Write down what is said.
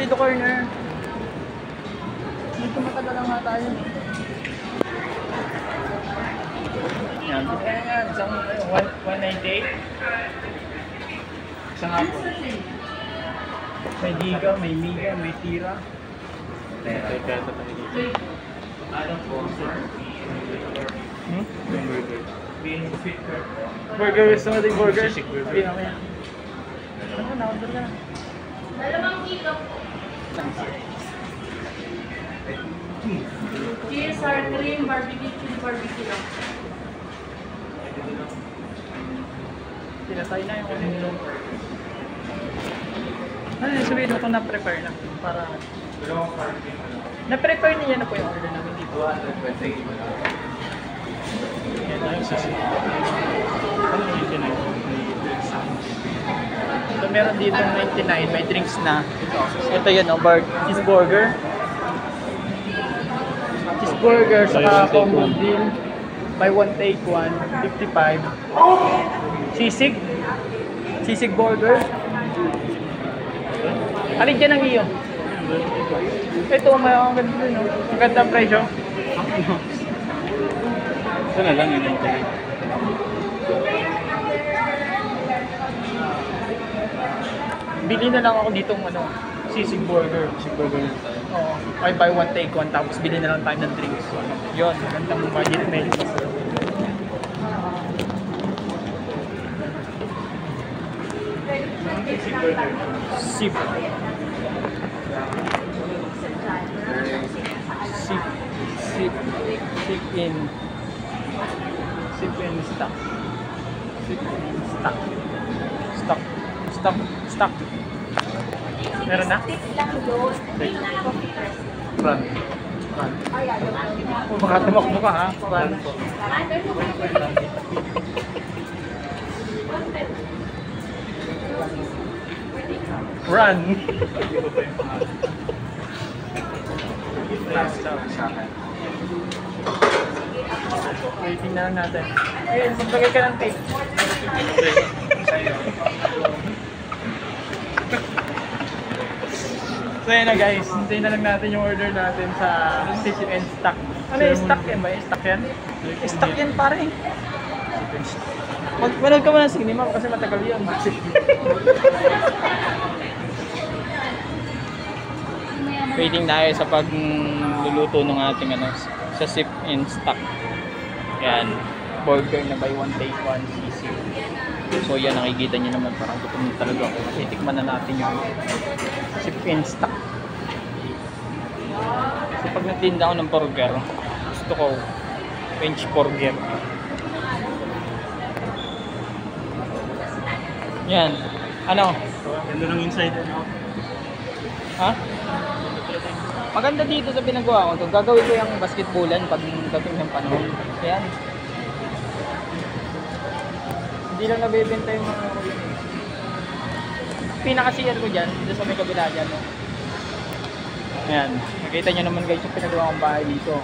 dito corner. Dito matagal lang nga tayo. Yan. Yan. Isang 198. Isang hapon. May giga, may miga, may tira. Burger, gusto mo din burger? Pinamaya. Ano na, order ka na. Dalawang kilo. Cheese, sour cream, barbecue, chili barbecue lang. Pinatay na yung ano. Ano yung sabihin mo kung na-prepare na? Para... Na-prepare niya na po yung order namin dito. 220. Yan na yung sisi. Ano yung 99? So meron dito 99, may drinks na. Ito yun, cheeseburger. Cheeseburger, saka combo deal. Buy one take one, 55. Sisig. Sisig burger. Alin dyan ang iyo? Ito, may ang ganda no? Ang ganda ang presyo. Ito na lang yun yung tayo. Bili na lang ako ditong ano, sisig burger. Siguro na tayo. Oo. Okay, buy one take one tapos bili na lang tayo ng drinks. Yun, gandang budget meal. Sip. Sip. Sip. Sip in. Sip in stock. Sip in stock. Stock. Stock. Stock. Meron na? Run. Run. Baka tumakbo ka ha? Run. Run. Waiting na lang natin. Ayun, magbagay ka ng tape. So yun na guys, hintayin na lang natin yung order natin sa Sisig and Stock. Ano yung stock yan ba? Stock yan? Stock yan pare. Manood ka muna ng cinema kasi matagal yun. Waiting tayo sa pagluluto ng ating ano, sa Sip and Stock. Yan, burger na buy one take one sisig. So yan, nakikita nyo naman parang gutom talaga ako. Itikman na natin yung Sip and Stock. So pag nagtinda ako ng burger, gusto ko French burger. Yan. Ano? Ganda ng inside. Ha? Maganda dito sa pinagawa ko to. Gagawin ko yung basketballan pag dating ng panahon. Ayan. Hindi lang nabibenta yung mga pinaka-CR ko dyan. Dito sa may kabila dyan. No? Ayan. Nakita nyo naman guys yung pinagawa kong bahay dito.